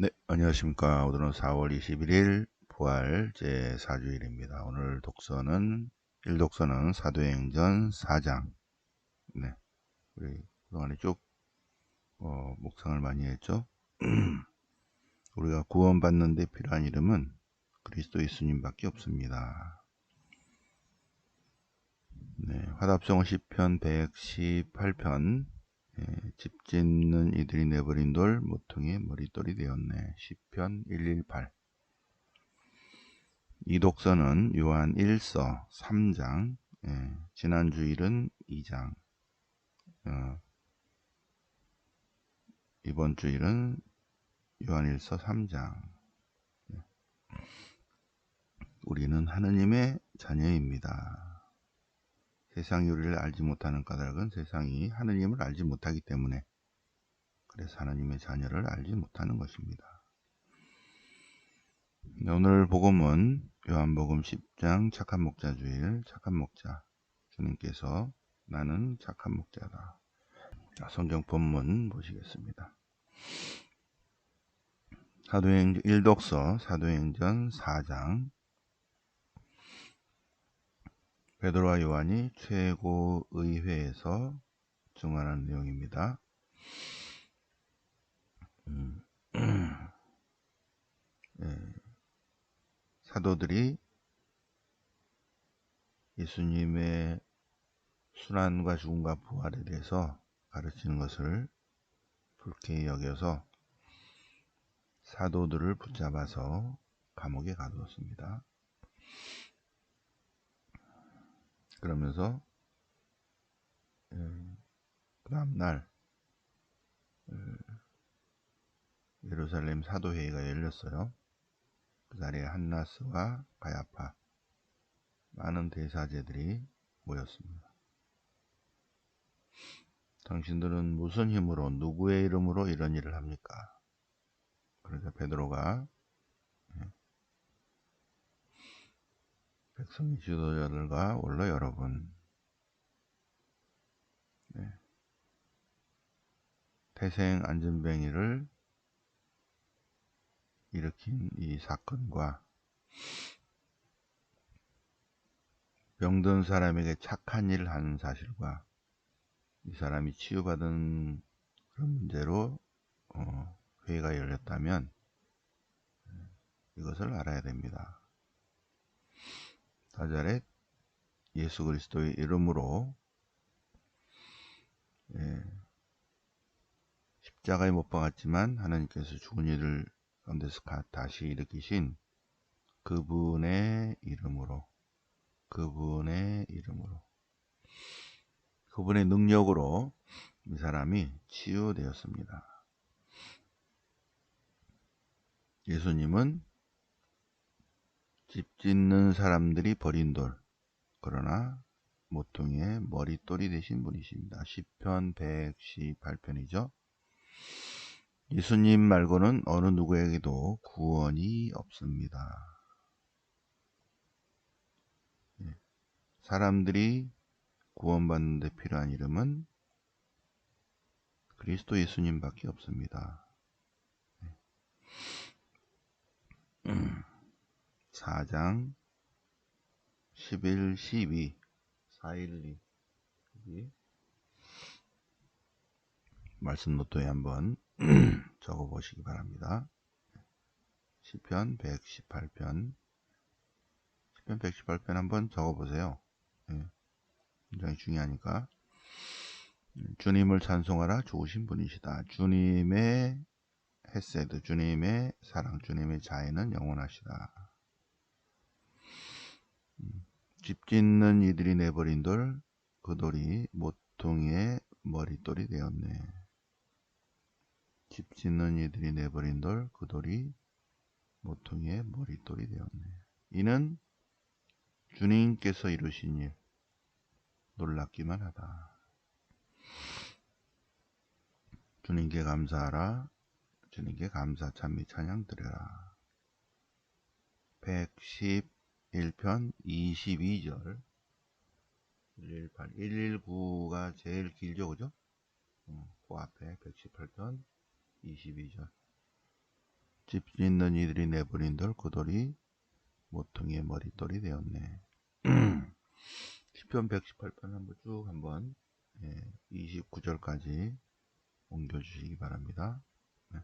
네, 안녕하십니까. 오늘은 4월 21일 부활 제4주일입니다. 오늘 일독서는 사도행전 4장. 네, 우리 그동안에 쭉 묵상을 많이 했죠. 우리가 구원받는 데 필요한 이름은 그리스도 예수님밖에 없습니다. 네, 화답성 시편 118편. 집 짓는 이들이 내버린 돌 모퉁이의 머릿돌이 되었네. 시편 118. 이 독서는 요한 1서 3장, 지난 주일은 2장, 이번 주일은 요한 1서 3장. 우리는 하느님의 자녀입니다. 세상이 우리를 알지 못하는 까닭은 세상이 하느님을 알지 못하기 때문에, 그래서 하느님의 자녀를 알지 못하는 것입니다. 오늘 복음은 요한복음 10장 착한 목자 주일, 착한 목자. 주님께서 나는 착한 목자다. 자, 성경 본문 보시겠습니다. 사도행전 1독서 사도행전 4장. 베드로와 요한이 최고의회에서 증언하는 내용입니다. 사도들이 예수님의 순환과 죽음과 부활에 대해서 가르치는 것을 불쾌히 여겨서 사도들을 붙잡아서 감옥에 가두었습니다. 그러면서 그 다음날 예루살렘 사도회의가 열렸어요. 그 자리에 한나스와 가야파, 많은 대사제들이 모였습니다. 당신들은 무슨 힘으로, 누구의 이름으로 이런 일을 합니까? 그러자 베드로가 백성의 지도자들과 원로 여러분, 태생 안전뱅이를 일으킨 이 사건과 병든 사람에게 착한 일을 하는 사실과 이 사람이 치유받은 그런 문제로 회의가 열렸다면 이것을 알아야 됩니다. 나자렛 예수 그리스도의 이름으로 십자가에 못 박았지만 하나님께서 죽은 이를 가운데서 다시 일으키신 그분의 이름으로, 그분의 능력으로 이 사람이 치유되었습니다. 예수님은 집 짓는 사람들이 버린 돌, 그러나 모퉁이의 머릿돌이 되신 분이십니다. 시편 118편이죠. 예수님 말고는 어느 누구에게도 구원이 없습니다. 사람들이 구원받는 데 필요한 이름은 그리스도 예수님밖에 없습니다. 4장 11, 12, 412 말씀 노트에 한번 적어 보시기 바랍니다. 시편 118편 한번 적어 보세요. 굉장히 중요하니까. 주님을 찬송하라, 좋으신 분이시다. 주님의 헤세드, 주님의 사랑, 주님의 자애는 영원하시다. 집 짓는 이들이 내버린 돌, 그 돌이 모퉁이의 머릿돌이 되었네. 집 짓는 이들이 내버린 돌, 그 돌이 모퉁이의 머릿돌이 되었네. 이는 주님께서 이루신 일, 놀랍기만 하다. 주님께 감사하라. 주님께 감사 찬미 찬양 드려라. 111편 22절. 118, 119가 제일 길죠, 그죠? 그 앞에 118편 22절. 집 짓는 이들이 내버린 돌 그 돌이 모퉁이의 머릿돌이 되었네. 시편 118편 한번 쭉 한번 29절까지 옮겨주시기 바랍니다. 네.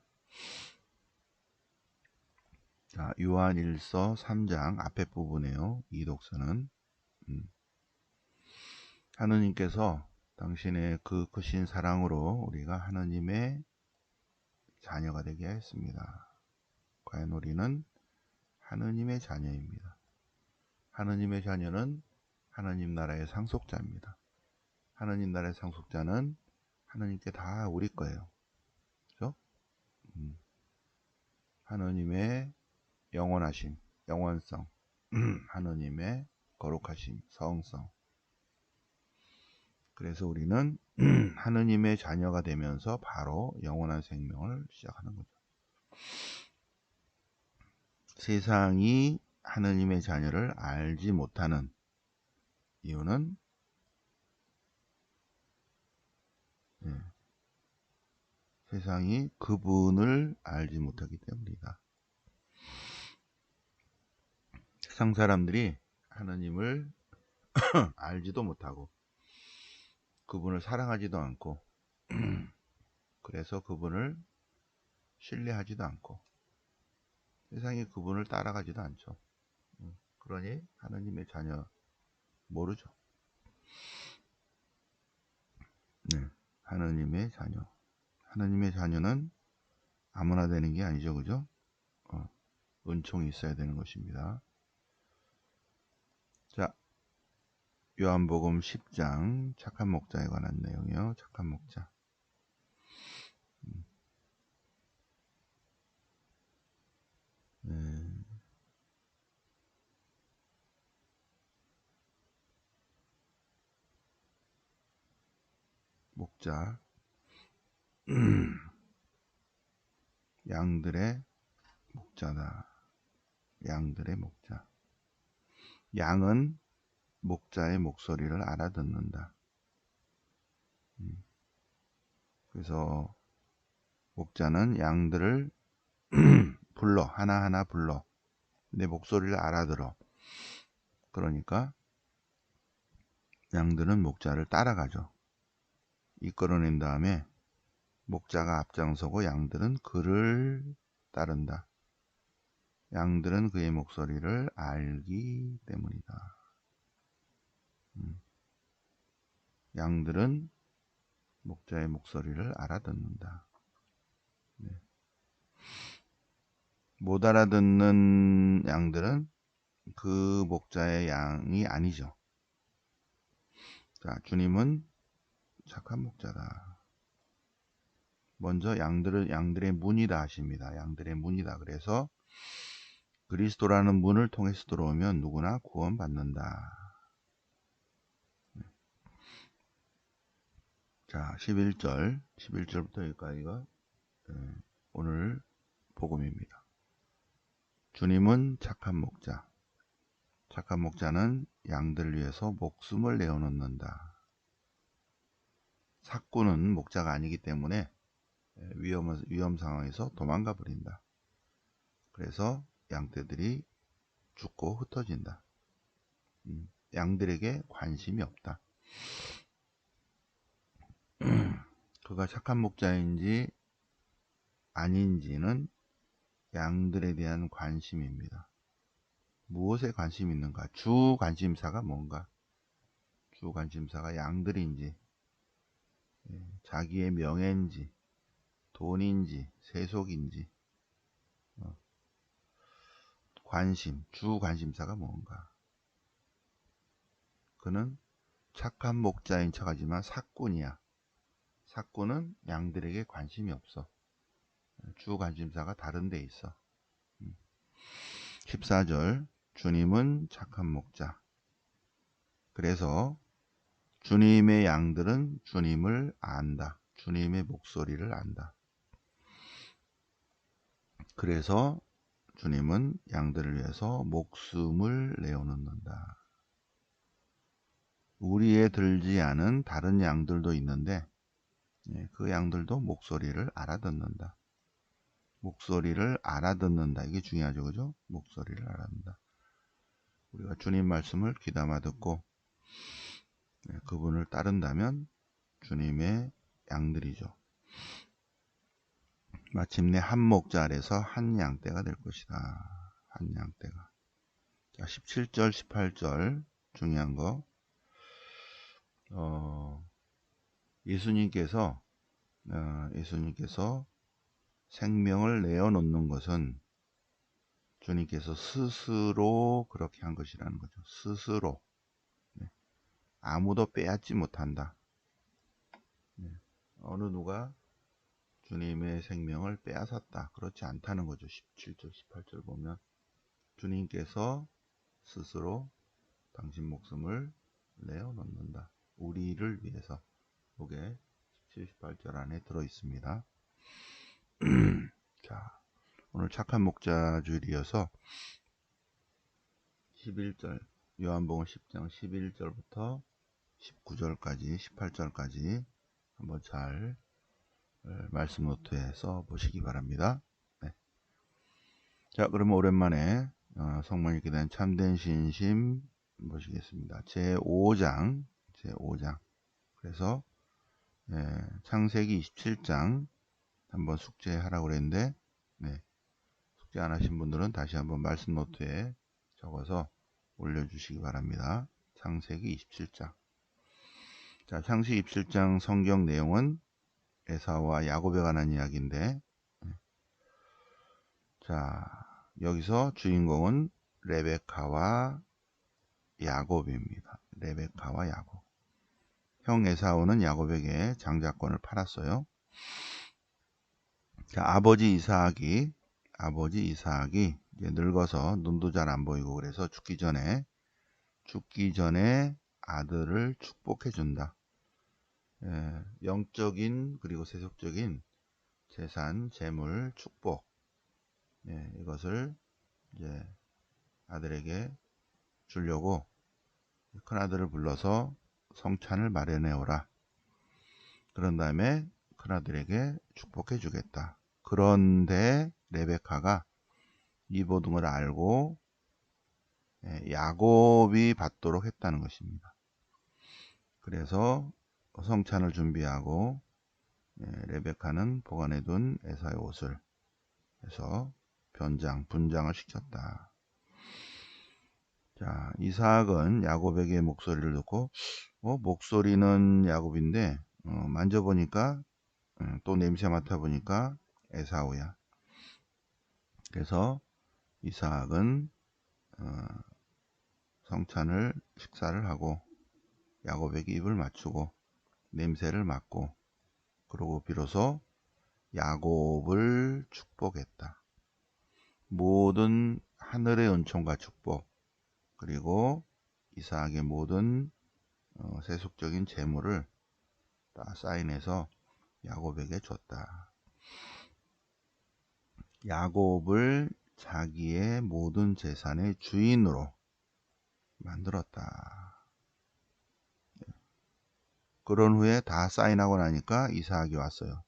자, 요한일서 3장 앞에 부분에요. 이 독서는 하느님께서 당신의 그 크신 사랑으로 우리가 하느님의 자녀가 되게 하였습니다. 과연 우리는 하느님의 자녀입니다. 하느님의 자녀는 하느님 나라의 상속자입니다. 하느님 나라의 상속자는 하느님께 다 우리 거예요. 그죠? 하느님의 영원하심, 영원성, 하느님의 거룩하심, 성성. 그래서 우리는 하느님의 자녀가 되면서 바로 영원한 생명을 시작하는 거죠. 세상이 하느님의 자녀를 알지 못하는 이유는 세상이 그분을 알지 못하기 때문이다. 세상 사람들이 하느님을 알지도 못하고 그분을 사랑하지도 않고 그래서 그분을 신뢰하지도 않고 세상이 그분을 따라가지도 않죠. 그러니 하느님의 자녀 모르죠. 네, 하느님의 자녀. 하느님의 자녀는 아무나 되는 게 아니죠. 그죠? 은총이 있어야 되는 것입니다. 자, 요한복음 10장 착한 목자에 관한 내용이요. 착한 목자. 목자. 양들의 목자다. 양들의 목자. 양은 목자의 목소리를 알아듣는다. 그래서 목자는 양들을 불러, 하나하나 불러. 내 목소리를 알아들어. 그러니까 양들은 목자를 따라가죠. 이끌어낸 다음에 목자가 앞장서고 양들은 그를 따른다. 양들은 그의 목소리를 알기 때문이다. 양들은 목자의 목소리를 알아듣는다. 네. 못 알아듣는 양들은 그 목자의 양이 아니죠. 자, 주님은 착한 목자다. 먼저 양들의 문이다 하십니다. 양들의 문이다. 그래서 그리스도라는 문을 통해서 들어오면 누구나 구원받는다. 자, 11절부터 여기까지가 오늘 복음입니다. 주님은 착한 목자. 착한 목자는 양들을 위해서 목숨을 내어놓는다. 삭구는 목자가 아니기 때문에 위험 상황에서 도망가 버린다. 그래서 양떼들이 죽고 흩어진다. 양들에게 관심이 없다. 그가 착한 목자인지 아닌지는 양들에 대한 관심입니다. 무엇에 관심이 있는가? 주 관심사가 뭔가? 주 관심사가 양들인지 자기의 명예인지 돈인지 세속인지 관심, 주 관심사가 뭔가? 그는 착한 목자인 척하지만 삭꾼이야. 삭꾼은 양들에게 관심이 없어. 주 관심사가 다른 데 있어. 14절 주님은 착한 목자. 그래서 주님의 양들은 주님을 안다. 주님의 목소리를 안다. 그래서 주님은 양들을 위해서 목숨을 내어놓는다. 우리에 들지 않은 다른 양들도 있는데 그 양들도 목소리를 알아듣는다. 목소리를 알아듣는다. 이게 중요하죠. 그죠? 목소리를 알아듣는다. 우리가 주님 말씀을 귀담아 듣고 그분을 따른다면 주님의 양들이죠. 마침내 한 목자 아래서 한 양떼가 될 것이다. 한 양떼가. 자, 17절, 18절 중요한 거. 예수님께서 생명을 내어놓는 것은 주님께서 스스로 그렇게 한 것이라는 거죠. 스스로. 네. 아무도 빼앗지 못한다. 네. 어느 누가 주님의 생명을 빼앗았다. 그렇지 않다는 거죠. 17절, 18절 보면 주님께서 스스로 당신 목숨을 내어놓는다. 우리를 위해서. 그게 17, 18절 안에 들어있습니다. 자, 오늘 착한 목자 주일이어서 11절, 요한복음 10장 11절부터 19절까지 18절까지 한번 잘 말씀 노트에 써 보시기 바랍니다. 네. 자, 그러면 오랜만에 성모님께 대한 참된 신심 보시겠습니다. 제5장 그래서 창세기 27장 한번 숙제하라고 그랬는데 숙제 안 하신 분들은 다시 한번 말씀 노트에 적어서 올려주시기 바랍니다. 창세기 27장. 자, 창세기 27장 성경 내용은 에사와 야곱에 관한 이야기인데, 자, 여기서 주인공은 레베카와 야곱입니다. 레베카와 야곱. 형 에사오는 야곱에게 장자권을 팔았어요. 자, 아버지 이삭이 이제 늙어서 눈도 잘 안 보이고 그래서 죽기 전에 아들을 축복해 준다. 영적인 그리고 세속적인 재산, 재물, 축복 이것을 이제 아들에게 주려고 큰아들을 불러서 성찬을 마련해 오라. 그런 다음에 큰아들에게 축복해 주겠다. 그런데 레베카가 이 모든 걸 알고 야곱이 받도록 했다는 것입니다. 그래서 성찬을 준비하고 레베카는 보관해둔 에사의 옷을 해서 분장을 시켰다. 자, 이삭은 야곱에게 목소리를 듣고 목소리는 야곱인데 만져보니까 또 냄새 맡아보니까 에사오야. 그래서 이삭은 식사를 하고 야곱에게 입을 맞추고 냄새를 맡고 그러고 비로소 야곱을 축복했다. 모든 하늘의 은총과 축복 그리고 이삭의 모든 세속적인 재물을 다 사인해서 야곱에게 줬다. 야곱을 자기의 모든 재산의 주인으로 만들었다. 그런 후에 다 사인하고 나니까 이삭이 왔어요.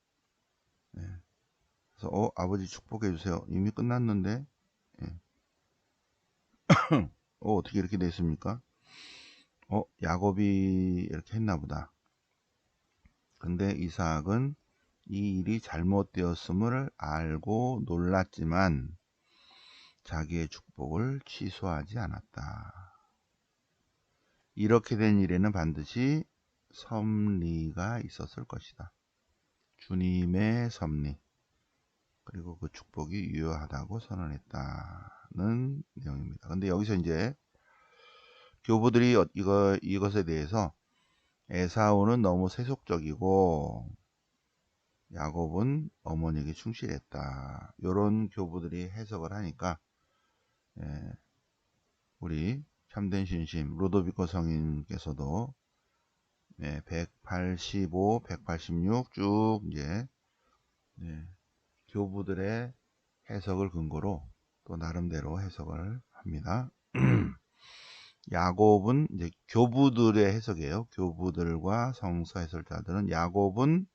그래서 아버지 축복해 주세요. 이미 끝났는데 어떻게 이렇게 됐습니까? 야곱이 이렇게 했나 보다. 근데 이삭은 이 일이 잘못되었음을 알고 놀랐지만 자기의 축복을 취소하지 않았다. 이렇게 된 일에는 반드시 섭리가 있었을 것이다. 주님의 섭리 그리고 그 축복이 유효하다고 선언했다는 내용입니다. 근데 여기서 이제 교부들이 이것에 대해서 에사오는 너무 세속적이고 야곱은 어머니에게 충실했다. 이런 교부들이 해석을 하니까 우리 참된 신심 루도비코 성인께서도 185, 186 쭉 이제 교부들의 해석을 근거로 또 나름대로 해석을 합니다. 야곱은 이제 교부들의 해석이에요. 교부들과 성서 해설자들은 야곱은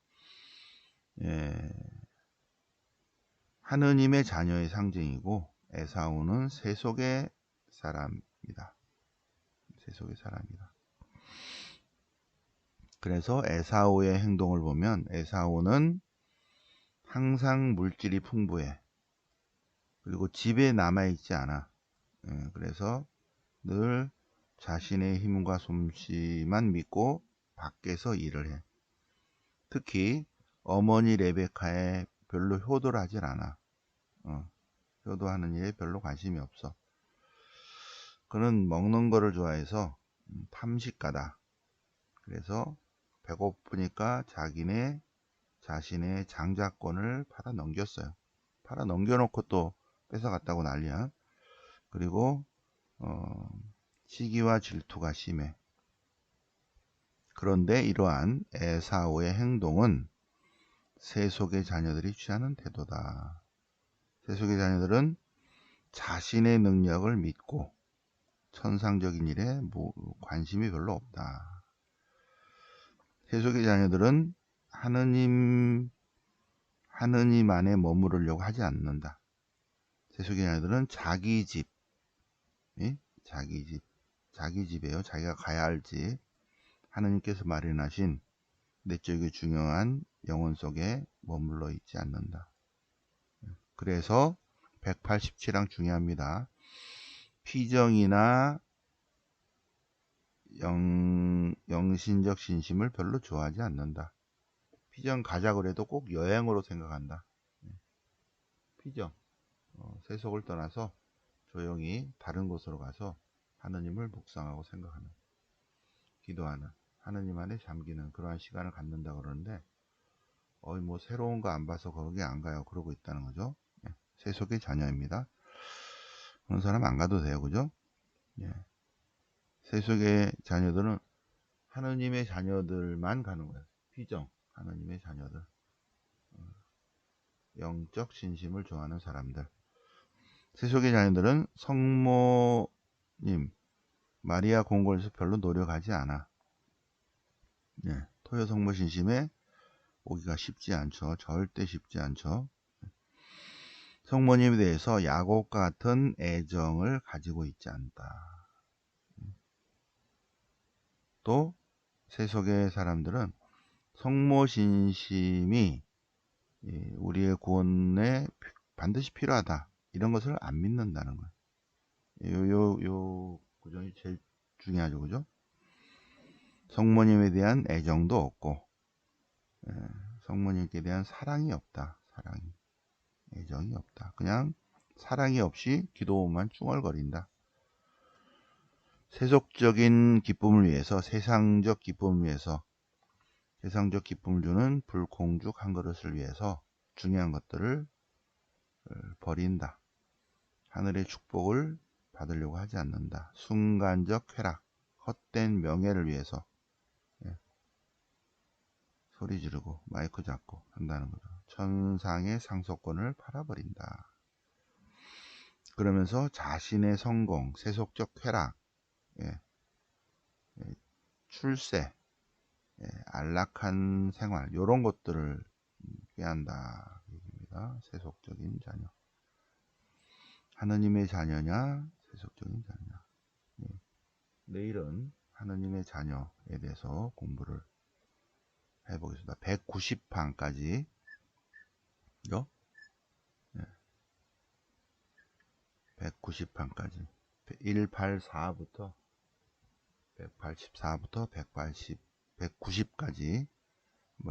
하느님의 자녀의 상징이고 에사우는 세속의 사람이다. 세속의 사람이다. 그래서 에사우의 행동을 보면 에사우는 항상 물질이 풍부해. 그리고 집에 남아있지 않아. 그래서 늘 자신의 힘과 솜씨만 믿고 밖에서 일을 해. 특히 어머니 레베카에 별로 효도를 하질 않아. 효도하는 일에 별로 관심이 없어. 그는 먹는 거를 좋아해서 탐식가다. 그래서 배고프니까 자신의 장자권을 팔아 넘겼어요. 팔아 넘겨놓고 또 뺏어갔다고 난리야. 그리고 시기와 질투가 심해. 그런데 이러한 에사오의 행동은 세속의 자녀들이 취하는 태도다. 세속의 자녀들은 자신의 능력을 믿고 천상적인 일에 관심이 별로 없다. 세속의 자녀들은 하느님 안에 머무르려고 하지 않는다. 세속의 자녀들은 자기 집이에요. 자기가 가야 할 집, 하느님께서 마련하신 내적이고 중요한 영혼 속에 머물러 있지 않는다. 그래서 187항 중요합니다. 피정이나 영신적 신심을 별로 좋아하지 않는다. 피정 가자 그래도 꼭 여행으로 생각한다. 피정, 세속을 떠나서 조용히 다른 곳으로 가서 하느님을 묵상하고 생각하는, 기도하는, 하느님 안에 잠기는 그러한 시간을 갖는다 그러는데 뭐 새로운 거 안 봐서 거기 안 가요 그러고 있다는 거죠. 세속의 자녀입니다. 그런 사람 안 가도 돼요. 그죠? 세속의 자녀들은 하느님의 자녀들만 가는 거예요. 피정, 하느님의 자녀들, 영적 신심을 좋아하는 사람들. 세속의 자녀들은 성모님 마리아 공고에서 별로 노력하지 않아. 토요 성모 신심에 오기가 쉽지 않죠. 절대 쉽지 않죠. 성모님에 대해서 야곱과 같은 애정을 가지고 있지 않다. 또 세속의 사람들은 성모 신심이 우리의 구원에 반드시 필요하다. 이런 것을 안 믿는다는 거예요. 요 구절이 제일 중요하죠. 그죠? 성모님에 대한 애정도 없고 성모님께 대한 사랑이 없다. 애정이 없다. 그냥 사랑이 없이 기도만 중얼거린다. 세속적인 기쁨을 위해서, 세상적 기쁨을 위해서, 세상적 기쁨을 주는 불공죽 한 그릇을 위해서 중요한 것들을 버린다. 하늘의 축복을 받으려고 하지 않는다. 순간적 쾌락, 헛된 명예를 위해서 소리 지르고 마이크 잡고 한다는 거죠. 천상의 상속권을 팔아버린다. 그러면서 자신의 성공, 세속적 쾌락, 출세, 안락한 생활, 이런 것들을 꾀한다. 얘기입니다. 세속적인 자녀. 하느님의 자녀냐, 세속적인 자녀냐. 내일은 하느님의 자녀에 대해서 공부를 해보겠습니다. 190항까지. 요? 190항까지. 184부터 184부터 190까지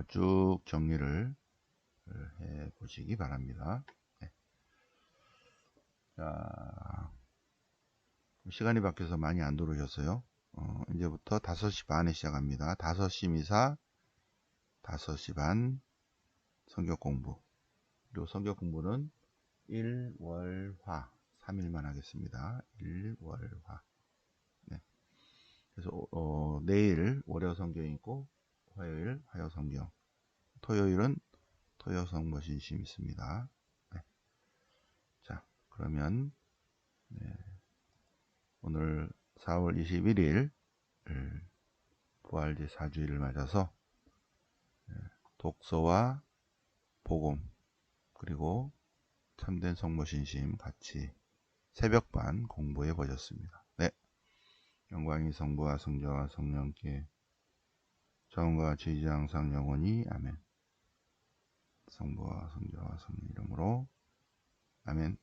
쭉 정리를 해 보시기 바랍니다. 자, 시간이 바뀌어서 많이 안 들어오셨어요. 이제부터 5시 반에 시작합니다. 5시 미사, 5시 반 성경 공부. 그리고 성경 공부는 일월화 3일만 하겠습니다. 일월화. 그래서 내일 월요 성경이고 화요일 화요 성경, 토요일은 토요 성모 신심 있습니다. 자, 그러면 오늘 4월 21일 부활제 4주일을 맞아서 독서와 복음 그리고 참된 성모신심 같이 새벽반 공부해 보셨습니다. 네, 영광이 성부와 성자와 성령께 처음과 같이 이제 항상 영원히 아멘. 성부와 성자와 성령 이름으로 아멘.